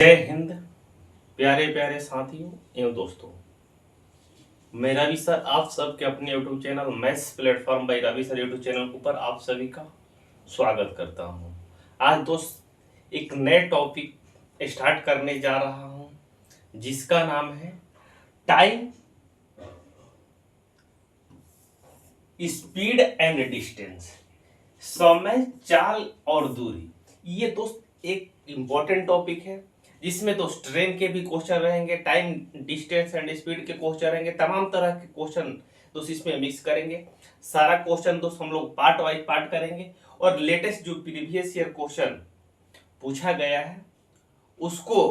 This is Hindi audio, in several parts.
जय हिंद। प्यारे प्यारे साथियों एवं दोस्तों, मैं रवि सर आप सबके अपने YouTube channel Maths Platform by Ravi sir YouTube channel पर आप सभी का स्वागत करता हूं। आज दोस्त एक नए टॉपिक स्टार्ट करने जा रहा हूं जिसका नाम है टाइम, स्पीड एंड डिस्टेंस। समय, चाल और दूरी। ये दोस्त एक इम्पोर्टेंट टॉपिक है जिसमें दोस्त ट्रेन के भी क्वेश्चन रहेंगे, टाइम, डिस्टेंस एंड स्पीड के क्वेश्चन रहेंगे, तमाम तरह के क्वेश्चन दोस्त इसमें मिक्स करेंगे। सारा क्वेश्चन दोस्त हम लोग पार्ट वाइज पार्ट करेंगे और लेटेस्ट जो प्रीवियस ईयर क्वेश्चन पूछा गया है उसको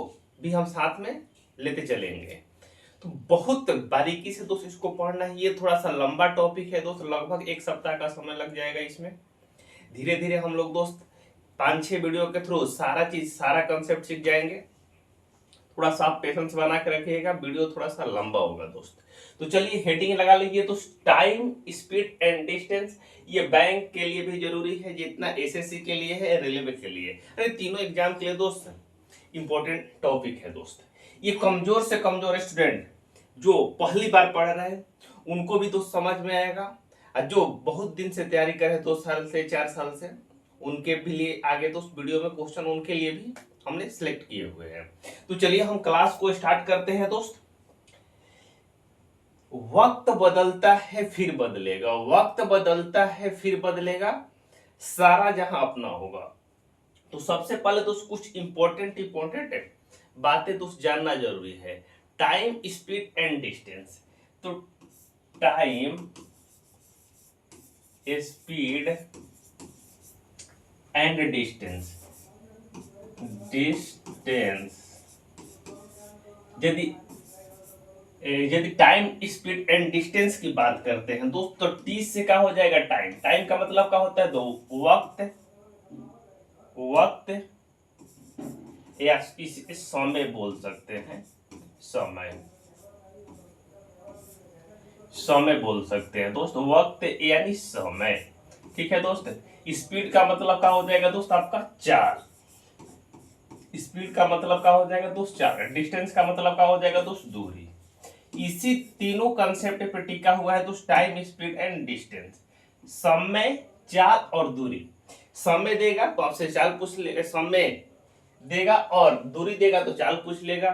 भी हम साथ में लेते चलेंगे। तो बहुत बारीकी से दोस्त इसको पढ़ना है। ये थोड़ा सा लंबा टॉपिक है दोस्त, लगभग एक सप्ताह का समय लग जाएगा इसमें। धीरे धीरे हम लोग दोस्त 5-6 वीडियो के थ्रू सारा चीज, सारा कंसेप्ट सीख जाएंगे। थोड़ा सा आप पेशेंस बना के रखिएगा, वीडियो थोड़ा सा लंबा होगा दोस्त। तो चलिए हेडिंग लगा लीजिए तो टाइम, स्पीड एंड डिस्टेंस। ये बैंक के लिए भी जरूरी है जितना एसएससी के लिए है, रेलवे के लिए, अरे तीनों एग्जाम के लिए दोस्त इंपॉर्टेंट टॉपिक है दोस्त। ये कमजोर से कमजोर स्टूडेंट जो पहली बार पढ़ रहे हैं उनको भी दोस्त समझ में आएगा, और जो बहुत दिन से तैयारी कर रहे 2 साल से 4 साल से उनके भी लिए आगे दोस्त वीडियो में क्वेश्चन उनके लिए भी हमने सिलेक्ट किए हुए हैं। तो चलिए हम क्लास को स्टार्ट करते हैं दोस्त। वक्त बदलता है फिर बदलेगा, वक्त बदलता है फिर बदलेगा, सारा जहां अपना होगा। तो सबसे पहले दोस्त कुछ इंपॉर्टेंट बातें दोस्त जानना जरूरी है। Time, speed and distance. तो टाइम, स्पीड एंड डिस्टेंस। यदि यदि टाइम, स्पीड एंड डिस्टेंस की बात करते हैं दोस्त तो टी से क्या हो जाएगा टाइम। टाइम का मतलब क्या होता है दो वक्त, वक्त या इस समय बोल सकते हैं, समय, समय बोल सकते हैं दोस्त, वक्त यानी समय। ठीक है दोस्त। स्पीड का मतलब क्या हो जाएगा दोस्त आपका चाल। स्पीड का मतलब क्या हो जाएगा दोस्त चाल। डिस्टेंस का मतलब क्या हो जाएगा दोस्त दूरी। इसी तीनों कंसेप्ट पे टिका हुआ है दोस्त टाइम, स्पीड एंड डिस्टेंस। समय, चाल और दूरी। समय देगा तो आपसे चाल पूछ लेगा, समय देगा और दूरी देगा तो चाल पूछ लेगा।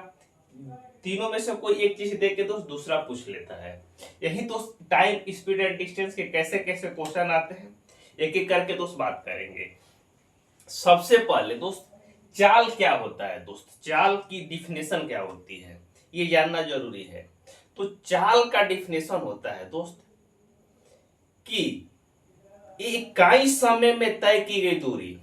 तीनों में से कोई एक चीज दे के दोस्त दूसरा पूछ लेता है। यही दोस्त टाइम, स्पीड एंड डिस्टेंस के कैसे कैसे क्वेश्चन आते हैं एक एक करके दोस्त बात करेंगे। सबसे पहले दोस्त चाल क्या होता है दोस्त, चाल की डिफिनेशन क्या होती है ये जानना जरूरी है। तो चाल का डिफिनेशन होता है दोस्त कि इकाई समय में तय की गई दूरी,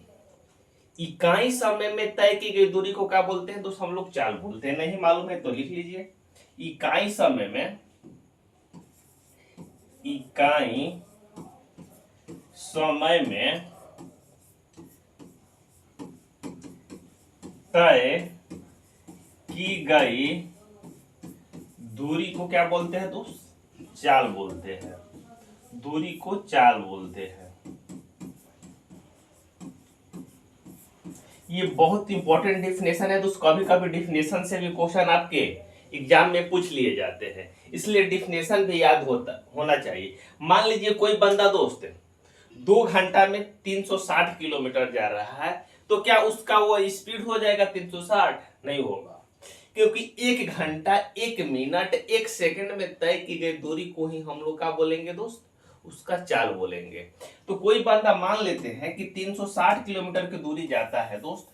इकाई समय में तय की गई दूरी को क्या बोलते हैं दोस्त, हम लोग चाल बोलते हैं। नहीं मालूम है तो लिख लीजिए। इकाई समय में, इकाई समय में तय की गई दूरी को क्या बोलते हैं दोस्त, चाल बोलते हैं। दूरी को चाल बोलते हैं। ये बहुत इंपॉर्टेंट डिफिनेशन है दोस्त। कभी कभी डिफिनेशन से भी क्वेश्चन आपके एग्जाम में पूछ लिए जाते हैं, इसलिए डिफिनेशन भी याद होना चाहिए। मान लीजिए कोई बंदा दोस्त 2 घंटा में 360 किलोमीटर जा रहा है, तो क्या उसका वो स्पीड हो जाएगा 360? नहीं होगा, क्योंकि 1 घंटा 1 मिनट 1 सेकंड में तय की गई दूरी को ही हम लोग क्या बोलेंगे दोस्त, उसका चाल बोलेंगे। तो कोई बंदा मान लेते हैं कि 360 किलोमीटर की दूरी जाता है दोस्त,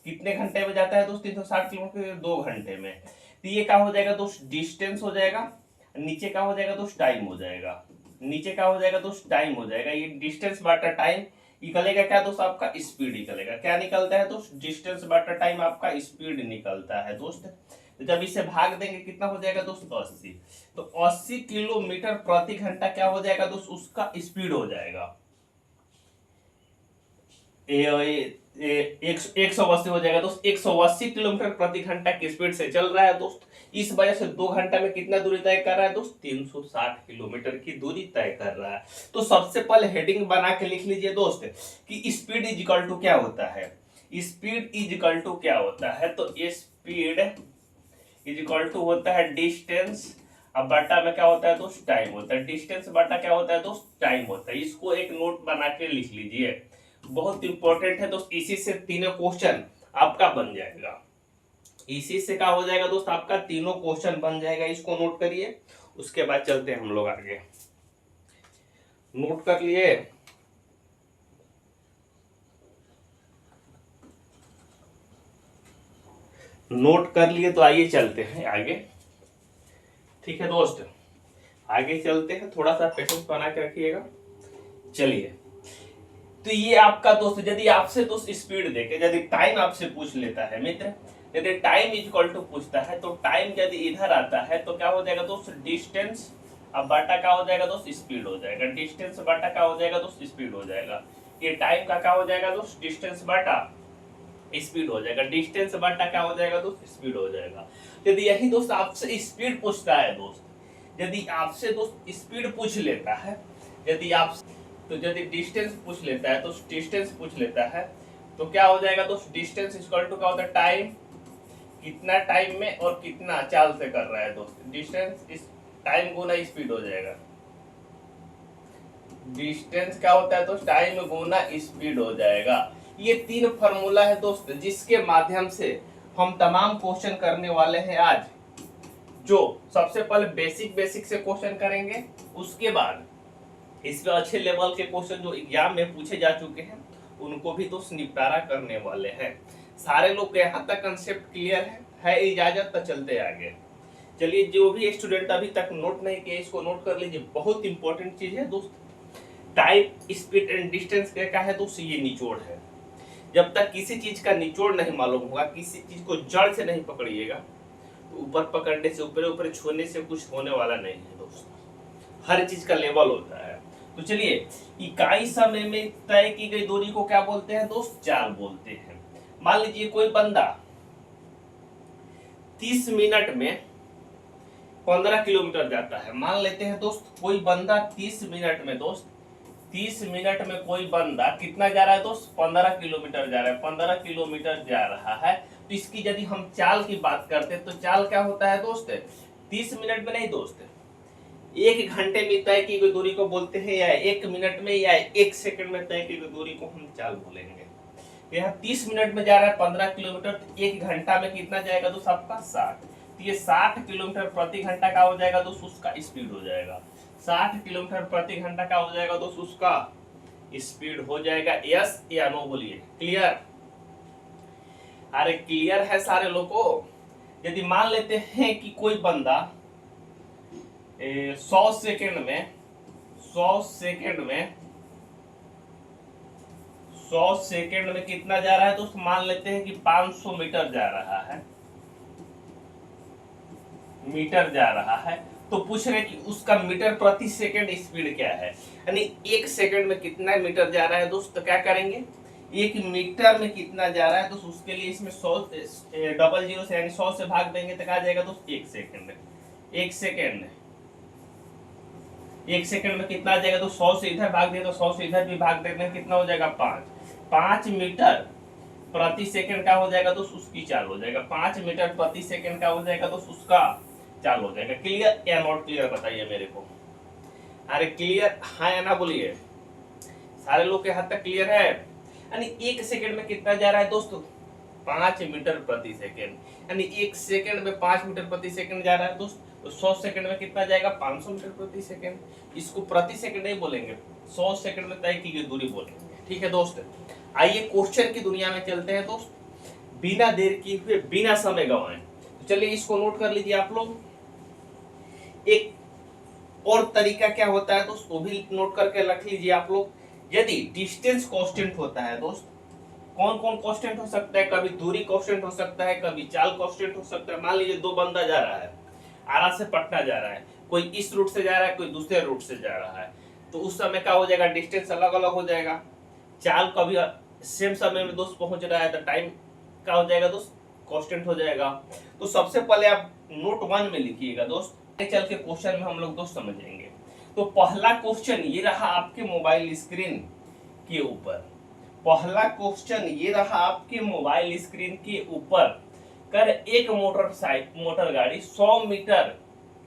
कितने घंटे में जाता है दोस्त 360 किलोमीटर? 2 घंटे में। तो ये क्या हो जाएगा दोस्त, डिस्टेंस हो जाएगा। नीचे क्या हो जाएगा दोस्त, टाइम हो जाएगा। नीचे क्या हो जाएगा दोस्त, टाइम हो जाएगा। ये डिस्टेंस बटा टाइम निकलेगा क्या दोस्त, आपका स्पीड निकलेगा। क्या निकलता है दोस्त, डिस्टेंस बटा टाइम आपका स्पीड निकलता है दोस्त। तो जब इसे भाग देंगे कितना हो जाएगा दोस्त, 80। तो 80 किलोमीटर प्रति घंटा क्या हो जाएगा दोस्त, उसका स्पीड हो जाएगा। 180 हो जाएगा दोस्त। 180 किलोमीटर प्रति घंटा की स्पीड से चल रहा है दोस्त। इस वजह से 2 घंटा में कितना दूरी तय कर रहा है दोस्त, 360 किलोमीटर की दूरी तय कर रहा है। तो सबसे पहले हेडिंग बना के लिख लीजिए दोस्त कि स्पीड इज इक्वल टू क्या होता है। स्पीड इज इक्वल टू क्या होता है, तो स्पीड इज इक्वल टू होता है डिस्टेंस, अब बटा में क्या होता है दोस्त, टाइम होता है। डिस्टेंस बटा क्या होता है दोस्त, टाइम होता है। इसको एक नोट बना के लिख लीजिए, बहुत इंपॉर्टेंट है दोस्त। इसी से तीनों क्वेश्चन आपका बन जाएगा, इसी से क्या हो जाएगा दोस्त, आपका तीनों क्वेश्चन बन जाएगा। इसको नोट करिए, उसके बाद चलते हैं हम लोग आगे। नोट कर लिए, नोट कर लिए तो आइए चलते हैं आगे। ठीक है दोस्त, आगे चलते हैं, थोड़ा सा पेशेंस बना के रखिएगा। चलिए, तो ये आपका दोस्त यदि आपसे दोस्त स्पीड देके यदि टाइम आपसे पूछ लेता है मित्र, यदि टाइम इज इक्वल टू पूछता है, तो टाइम यदि इधर आता है तो क्या हो जाएगा दोस्त, डिस्टेंस, अब बाटा क्या हो जाएगा दोस्त, स्पीड हो जाएगा। डिस्टेंस बाटा क्या हो जाएगा दोस्त, स्पीड हो जाएगा। ये टाइम का क्या हो जाएगा दोस्त, डिस्टेंस बाटा स्पीड हो जाएगा। डिस्टेंस बाटा क्या हो जाएगा दोस्त, स्पीड हो जाएगा। यदि यही दोस्त आपसे स्पीड पूछता है दोस्त, यदि आपसे दोस्त स्पीड पूछ लेता है, यदि आप तो यदि डिस्टेंस पूछ लेता है तो डिस्टेंस पूछ लेता है तो क्या हो जाएगा दोस्त, डिस्टेंस इक्वल टू क्या होता है, टाइम, कितना टाइम में और कितना चाल से कर रहा है दोस्त। डिस्टेंस इस टाइम गुना स्पीड हो जाएगा। डिस्टेंस क्या होता है तो टाइम गुना स्पीड हो जाएगा। ये तीन फॉर्मूला है दोस्त, जिसके माध्यम से हम तमाम क्वेश्चन करने वाले हैं आज। जो सबसे पहले बेसिक से क्वेश्चन करेंगे, उसके बाद इसमें अच्छे लेवल के क्वेश्चन जो एग्जाम में पूछे जा चुके हैं उनको भी दोस्त निपटारा करने वाले हैं। सारे लोग के यहाँ तक कंसेप्ट क्लियर है इजाजत तो चलते आगे। चलिए, जो भी स्टूडेंट अभी तक नोट नहीं किया इसको नोट कर लीजिए, बहुत इंपॉर्टेंट चीज है दोस्त। टाइम, स्पीड एंड डिस्टेंस क्या है दोस्त, ये निचोड़ है। जब तक किसी चीज का निचोड़ नहीं मालूम होगा, किसी चीज को जड़ से नहीं पकड़िएगा, तो ऊपर पकड़ने से, ऊपर ऊपर छूने से कुछ होने वाला नहीं है दोस्त। हर चीज का लेवल होता है। तो चलिए, इकाई समय में तय की गई दूरी को क्या बोलते हैं दोस्त, चाल बोलते हैं। मान लीजिए कोई बंदा 30 मिनट में 15 किलोमीटर जाता है। मान लेते हैं दोस्त कोई बंदा 30 मिनट में दोस्त 30 मिनट में कोई बंदा कितना जा रहा है दोस्त, 15 किलोमीटर जा रहा है। 15 किलोमीटर जा रहा है तो इसकी यदि हम चाल की बात करते हैं तो चाल क्या होता है दोस्त, 30 मिनट में नहीं दोस्त, 1 घंटे में तय की गई दूरी को बोलते हैं, या 1 मिनट में या 1 सेकंड में तय की गई दूरी को हम चाल बोलेंगे। यहाँ 30 मिनट में जा रहा है 15 किलोमीटर, तो 1 घंटा में कितना जाएगा दोस्त आपका 60। तो ये 60 किलोमीटर प्रति घंटा का हो जाएगा दोस्त, उसका स्पीड हो जाएगा। 60 किलोमीटर प्रति घंटा का हो जाएगा दोस्त, उसका स्पीड हो जाएगा। यस या नो बोलिए, क्लियर? अरे क्लियर है सारे लोगों को? यदि मान लेते हैं कि कोई बंदा 100 सेकंड में 100 सेकंड में कितना जा रहा है तो मान लेते हैं कि 500 मीटर जा रहा है, तो पूछ रहे कि उसका मीटर प्रति सेकंड स्पीड क्या है, यानी 1 सेकंड में कितना मीटर जा रहा है दोस्त। तो क्या करेंगे, 1 मीटर में कितना जा रहा है तो उसके लिए इसमें 100 डबल जीरो से यानी 100 से भाग देंगे तो क्या जाएगा दोस्त, 1 सेकंड। 1 सेकंड में कितना आ जाएगा तो 100 से इधर भाग दिया तो 100 से इधर भी भाग देंगे, कितना हो जाएगा 5 मीटर प्रति सेकंड का हो जाएगा तो उसकी चाल हो जाएगा। 5 मीटर प्रति सेकंड का हो जाएगा तो उसका चाल हो जाएगा। क्लियर या नॉट क्लियर बताइए मेरे को। अरे क्लियर हाँ या ना बोलिए, सारे लोग के हाथ तक क्लियर है? यानी 1 सेकंड में कितना जा रहा है दोस्तों, 5 मीटर प्रति सेकंड, यानी 1 सेकंड में 5 मीटर प्रति सेकंड जा रहा है दोस्त। तो 100 सेकंड में कितना जाएगा, 500 मीटर प्रति सेकंड। इसको प्रति सेकंड नहीं बोलेंगे, 100 सेकंड में तय की गई दूरी बोलेंगे। ठीक है दोस्त, आइए क्वेश्चन की दुनिया में चलते हैं दोस्त, बिना देर किए हुए बिना समय गंवाए। तो चलिए इसको नोट कर लीजिए आप लोग। एक और तरीका क्या होता है दोस्त, वो भी नोट करके रख लीजिए आप लोग। यदि डिस्टेंस कांस्टेंट होता है दोस्त, कौन कौन कांस्टेंट हो सकता है, कभी दूरी कांस्टेंट हो सकता है, कभी चाल कांस्टेंट हो सकता है। मान लीजिए 2 बंदा जा रहा है, आरा से पटना जा रहा है, कोई इस रूट से जा रहा है, कोई दूसरे रूट से जा रहा है, तो उस समय क्या हो जाएगा, डिस्टेंस अलग अलग हो जाएगा। चाल कभी सेम समय में दोस्त पहुंच रहा है तो टाइम क्या हो जाएगा दोस्त, कांस्टेंट हो जाएगा। तो सबसे पहले आप नोट 1 में लिखिएगा दोस्त, चल के क्वेश्चन में हम लोग दोस्त समझेंगे। तो पहला क्वेश्चन ये रहा आपके मोबाइल स्क्रीन के ऊपर, पहला क्वेश्चन ये रहा आपके मोबाइल स्क्रीन के ऊपर। कर एक मोटर गाड़ी 100 मीटर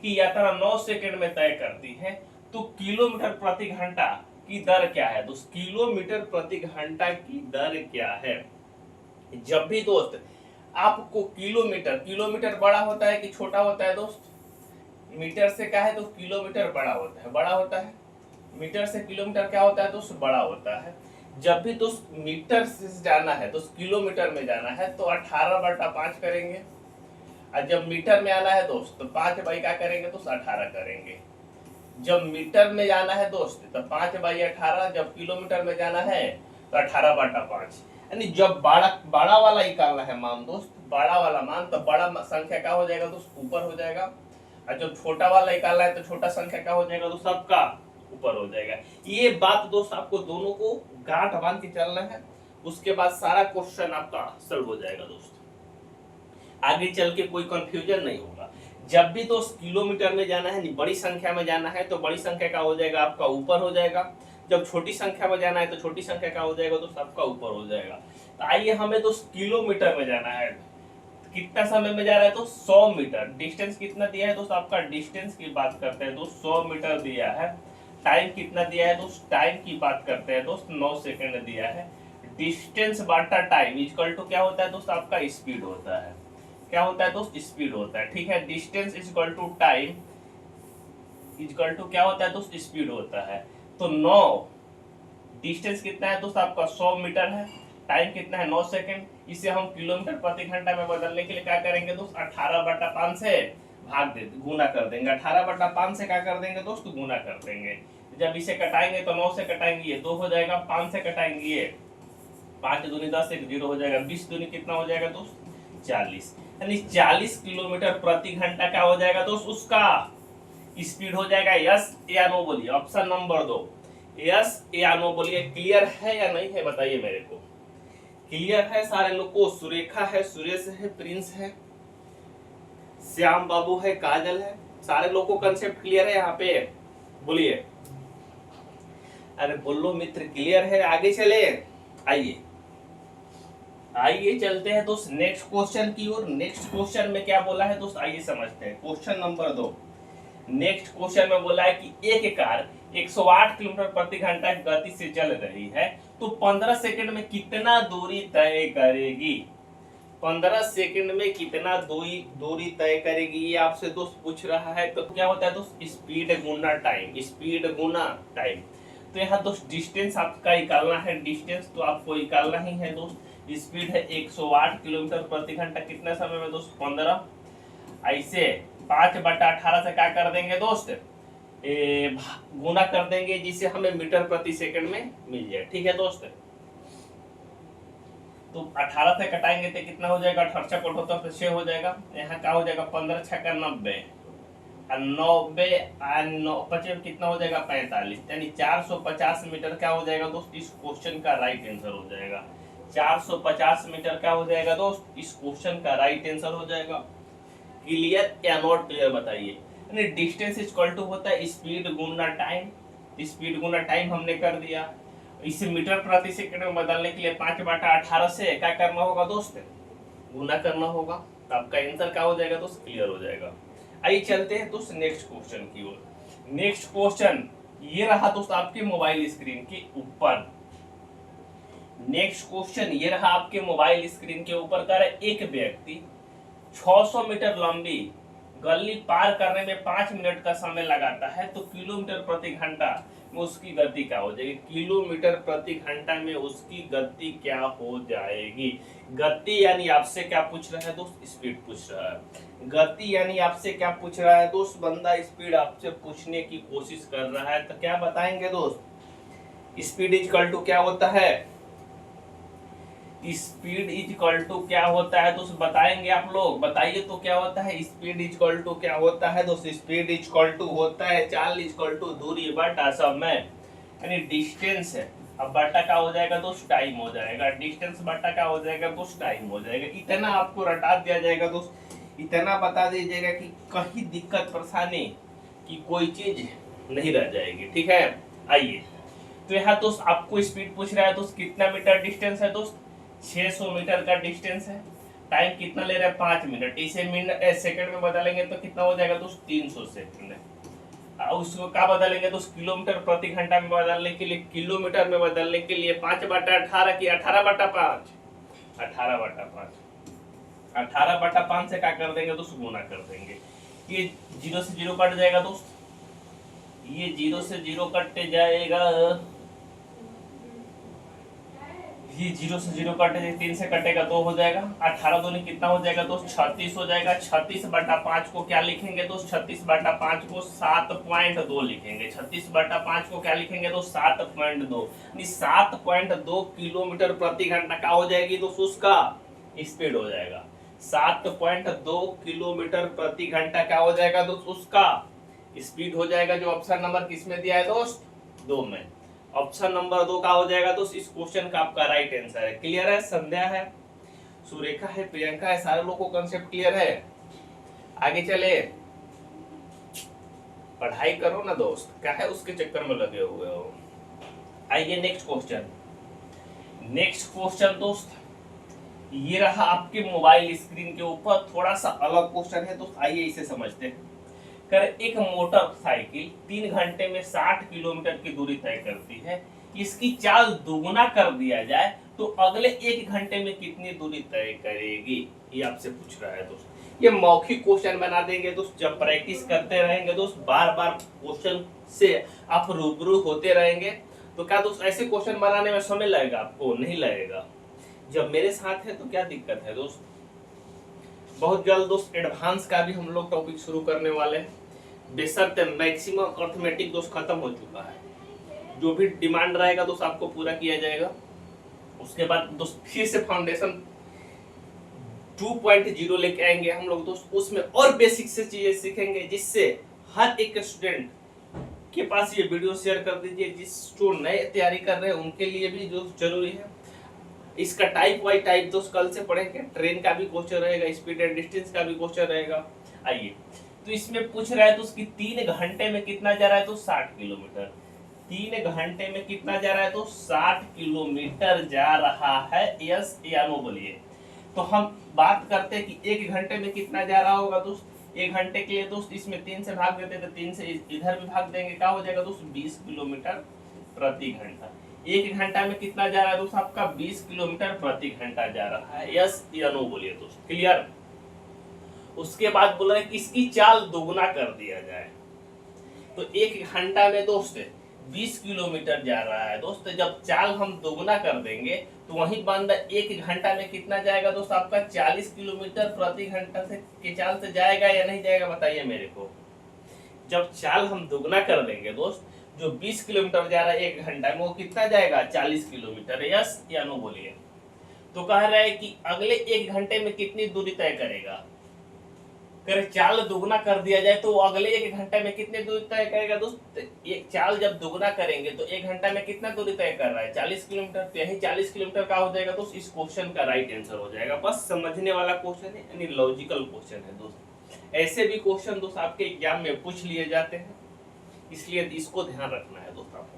की यात्रा 9 सेकंड में तय करती है तो किलोमीटर प्रति घंटा की दर क्या है। तो किलोमीटर प्रति घंटा की दर क्या है। जब भी दोस्त आपको किलोमीटर बड़ा होता है कि छोटा होता है दोस्त, मीटर से क्या है तो किलोमीटर बड़ा होता है, मीटर से किलोमीटर क्या होता है दोस्त, बड़ा होता है। जब भी दोस्त मीटर से जाना है तो किलोमीटर में जाना है तो 18/5 करेंगे, और जब मीटर में आना है दोस्त तो 5 बाई क्या करेंगे दोस्त 18 करेंगे। जब मीटर में जाना है दोस्त तो 5/18, जब किलोमीटर में जाना है तो 18/5। यानी जब बड़ा वाला निकालना है मान दोस्त, बड़ा वाला मान, तो बड़ा संख्या क्या हो जाएगा दोस्त ऊपर हो जाएगा, और जब छोटा वाला निकालना है तो छोटा संख्या क्या हो जाएगा दोस्त सबका ऊपर हो जाएगा। ये बात दोस्त आपको दोनों को गांठ बांध के चलना है, उसके बाद सारा क्वेश्चन आपका सॉल्व हो जाएगा दोस्त, आगे चल के कोई कंफ्यूजन नहीं होगा। जब भी दोस्त किलोमीटर में जाना है, बड़ी संख्या में जाना है तो बड़ी संख्या का हो जाएगा आपका ऊपर हो जाएगा, जब छोटी संख्या में जाना है तो छोटी संख्या का हो जाएगा तो सबका ऊपर हो जाएगा। तो आइए हमें दोस्त किलोमीटर में जाना है, कितना समय में जा रहा है तो 100 मीटर। डिस्टेंस कितना दिया है दोस्त, आपका डिस्टेंस की बात करते हैं दोस्त 100 मीटर दिया है। टाइम कितना दिया है दोस्त, टाइम की बात करते हैं दोस्त 9 सेकंड दिया है। डिस्टेंस बाटा टाइम इक्वल टू क्या होता है दोस्त आपका स्पीड होता है, क्या होता है दोस्त स्पीड होता है, ठीक है। Distance equal to time equal to क्या होता है दोस्त स्पीड होता है। तो 9 डिस्टेंस कितना है दोस्त आपका 100 मीटर है, टाइम कितना है 9 सेकंड, इसे हम किलोमीटर प्रति घंटा में बदलने के लिए क्या करेंगे दोस्त 18/5 से भाग दे गुना कर देंगे, 18/5 से क्या कर देंगे दोस्त गुना कर देंगे। जब इसे कटाएंगे तो 9 से कटाएंगे ये 2 हो जाएगा, 5 से कटाएंगे ये 5 दूनी 10 एक 0 हो जाएगा, 20 दूनी कितना हो जाएगा दोस्त 40, यानी 40 किलोमीटर प्रति घंटा क्या हो जाएगा दोस्त उसका स्पीड हो जाएगा। यस या नो बोलिए, ऑप्शन नंबर 2 यस या नो बोलिए। क्लियर है या नहीं है बताइए मेरे को, क्लियर है सारे लोग को। सुरेखा है, सुरेश है, प्रिंस है, श्याम बाबू है, काजल है, सारे लोग को कंसेप्ट क्लियर है यहाँ पे बोलिए। अरे बोलो मित्र क्लियर है, आगे चले। आइए आइए चलते हैं दोस्त नेक्स्ट क्वेश्चन की ओर। नेक्स्ट क्वेश्चन में क्या बोला है दोस्त आइए समझते हैं। क्वेश्चन नंबर 2 नेक्स्ट क्वेश्चन में बोला है कि एक कार 108 किलोमीटर प्रति घंटा की गति से चल रही है तो 15 सेकंड में कितना दूरी तय करेगी। 15 सेकंड में कितना दूरी तय करेगी ये आपसे दोस्त पूछ रहा है। तो क्या होता है दोस्त स्पीड गुना टाइम, स्पीड गुना टाइम। तो यहाँ दोस्त डिस्टेंस आपका निकालना है, डिस्टेंस तो आपको निकालना ही है दोस्त। स्पीड है 108 किलोमीटर प्रति घंटा, कितना समय में दोस्त 15, ऐसे 5/18 से क्या कर देंगे दोस्त गुना कर देंगे, जिससे हमें मीटर प्रति सेकंड में मिल जाए, ठीक है दोस्त। तो 18 से कटाएंगे तो कितना हो जाएगा 18 को 78 से 6 हो जाएगा, यहाँ क्या हो जाएगा 15 छक्का 90, 90 25 कितना हो जाएगा 45, यानी 450 मीटर क्या हो जाएगा दोस्त इस क्वेश्चन का राइट आंसर हो जाएगा। 450 मीटर क्या हो जाएगा दोस्त इस क्वेश्चन का राइट आंसर हो जाएगा। क्लियर या नॉट क्लियर बताइए। यानी डिस्टेंस इक्वल टू होता है स्पीड गुना टाइम, स्पीड गुना टाइम हमने कर दिया। इसे मीटर प्रति सेकंड में बदलने के लिए 5/18 से क्या करना होगा दोस्त गुना करना होगा, तो आपका आंसर क्या हो जाएगा दोस्त क्लियर हो जाएगा। आइए चलते हैं दोस्त नेक्स्ट क्वेश्चन की ओर। नेक्स्ट क्वेश्चन ये रहा दोस्त आपके मोबाइल स्क्रीन के ऊपर। नेक्स्ट क्वेश्चन ये रहा आपके मोबाइल स्क्रीन के ऊपर। कर एक व्यक्ति 600 मीटर लंबी गली पार करने में 5 मिनट का समय लगाता है तो किलोमीटर प्रति घंटा में उसकी गति क्या हो जाएगी। किलोमीटर प्रति घंटा में उसकी गति क्या हो जाएगी। गति यानी आपसे क्या पूछ रहा है दोस्त स्पीड पूछ रहा है। गति यानी आपसे क्या पूछ रहा है दोस्त बंदा स्पीड आपसे पूछने की कोशिश कर रहा है, तो क्या बताएंगे दोस्त स्पीड इक्वल टू क्या होता है। स्पीड इक्वल टू क्या होता है दोस्त बताएंगे आप लोग, बताइए तो क्या होता है स्पीड इक्वल टू क्या होता है दोस्त। स्पीड इक्वल टू होता है चाल इक्वल टू दूरी बटा समय, यानी डिस्टेंस है अब बटा क्या हो जाएगा दोस्त टाइम हो जाएगा। डिस्टेंस बटा क्या हो जाएगा दोस्त टाइम हो जाएगा। इतना आपको रटा दिया जाएगा दोस्त, इतना बता दीजिएगा कि कहीं दिक्कत परेशानी की कोई चीज नहीं रह जाएगी, ठीक है। आइए तो यहाँ दोस्त आपको स्पीड पूछ रहा है दोस्त कितना मीटर डिस्टेंस है दोस्त 600 मीटर का डिस्टेंस है। टाइम कितना ले रहा है 5 मिनट, इसे मिनट सेकंड में बदलेंगे तो कितना हो जाएगा दोस्त 300 सेकंड। उसको क्या बदलेंगे तो किलोमीटर प्रति घंटा में बदलने के लिए, किलोमीटर में बदलने के लिए 5/18 की 18/5, 18/5, 18/5 से क्या कर देंगे दोस्त गुना कर देंगे। ये 0 से 0 कट जाएगा दोस्त, ये 0 से 0 कट जाएगा, ये 0 से 0 कट 3 से कटेगा 2 हो जाएगा, 18 दूनी कितना हो जाएगा दोस्त 36 हो जाएगा। 36/5 को क्या लिखेंगे दोस्त, 36/5 को 7.2 लिखेंगे। 36/5 को क्या लिखेंगे दोस्त 7.2, 7.2 किलोमीटर प्रति घंटा क्या हो जाएगी दोस्त उसका स्पीड हो जाएगा। 7.2 किलोमीटर प्रति घंटा क्या हो जाएगा दोस्त उसका स्पीड हो जाएगा। जो ऑप्शन नंबर किसमें दिया है दोस्त 2 में, ऑप्शन नंबर 2 का हो जाएगा दोस्त इस क्वेश्चन का आपका राइट आंसर है। क्लियर है, संध्या है, सुरेखा है, प्रियंका है, सारे लोगों को कंसेप्ट क्लियर है। आगे चले, पढ़ाई करो ना दोस्त, क्या है उसके चक्कर में लगे हुए हो। आइए नेक्स्ट क्वेश्चन। नेक्स्ट क्वेश्चन दोस्त ये रहा आपके मोबाइल स्क्रीन के ऊपर, थोड़ा सा अलग क्वेश्चन है दोस्त, आइए इसे समझते हैं। कर एक मोटरसाइकिल 3 घंटे में 60 किलोमीटर की दूरी तय करती है, इसकी चाल दोगुना कर दिया जाए तो अगले 1 घंटे में कितनी दूरी तय करेगी, ये आपसे पूछ रहा है दोस्त। ये मौखिक क्वेश्चन बना देंगे दोस्त, जब प्रैक्टिस करते रहेंगे दोस्त, बार बार क्वेश्चन से आप रूबरू होते रहेंगे तो क्या दोस्त ऐसे क्वेश्चन बनाने में समय लगेगा आपको, नहीं लगेगा। जब मेरे साथ है तो क्या दिक्कत है दोस्त। बहुत जल्द दोस्त एडवांस का भी हम लोग टॉपिक शुरू करने वाले हैं, बेशर्ते मैक्सिमम अर्थमेटिक दोस्त खत्म हो चुका है। जो भी डिमांड रहेगा दोस्त आपको पूरा किया जाएगा। उसके बाद दोस्त फिर से फाउंडेशन 2.0 लेके आएंगे हम लोग दोस्त, उसमें और बेसिक से चीजें सीखेंगे, जिससे हर एक स्टूडेंट के पास ये वीडियो शेयर कर दीजिए, जो नए तैयारी कर रहे हैं उनके लिए भी जो जरूरी है। इसका टाइप वाई टाइप दोस्त कल से पढ़ेंगे, ट्रेन का भी क्वेश्चन रहेगा, स्पीड एंड डिस्टेंस का भी क्वेश्चन रहेगा। आइए, तो इसमें पूछ रहा है तो उसकी 3 घंटे में कितना जा रहा है तो 60 किलोमीटर। 3 घंटे में कितना जा रहा है तो 60 किलोमीटर जा रहा है, यस या नो बोलिए। तो हम बात करते हैं कि 1 घंटे में कितना जा रहा होगा दोस्त। 1 घंटे के लिए दोस्त इसमें 3 से भाग देते तो 3 से इधर भी भाग देंगे, क्या हो जाएगा दोस्त 20 किलोमीटर प्रति घंटा। 1 घंटा में कितना जा रहा है दोस्त आपका 20 किलोमीटर प्रति घंटा जा रहा है, यस या नो बोलिए दोस्त। क्लियर। उसके बाद बोल रहे कि इसकी चाल दोगुना कर दिया जाए, तो 1 घंटा में दोस्त 20 किलोमीटर जा रहा है दोस्त, जब चाल हम दोगुना कर देंगे तो वही बंदा 1 घंटा में कितना जाएगा दोस्त आपका 40 किलोमीटर प्रति घंटा से की चाल से जाएगा या नहीं जाएगा, बताइए मेरे को। जब चाल हम दोगुना कर देंगे दोस्त, जो 20 किलोमीटर जा रहा है 1 घंटा में, वो कितना जाएगा 40 किलोमीटर, यस या नो बोलिए। तो कह रहा है कि अगले 1 घंटे में कितनी दूरी तय करेगा। अगर चाल दोगुना कर दिया जाए तो अगले 1 घंटे में कितनी दूरी तय करेगा दोस्त। एक चाल जब दोगुना करेंगे तो 1 घंटा में कितना दूरी तय कर रहा है 40 किलोमीटर, तो यही 40 किलोमीटर का हो जाएगा दोस्त, इस क्वेश्चन का राइट आंसर हो जाएगा। बस समझने वाला क्वेश्चन है, यानी लॉजिकल क्वेश्चन है दोस्त। ऐसे भी क्वेश्चन दोस्त आपके एग्जाम में पूछ लिए जाते हैं, इसलिए इसको ध्यान रखना है दोस्त आपको।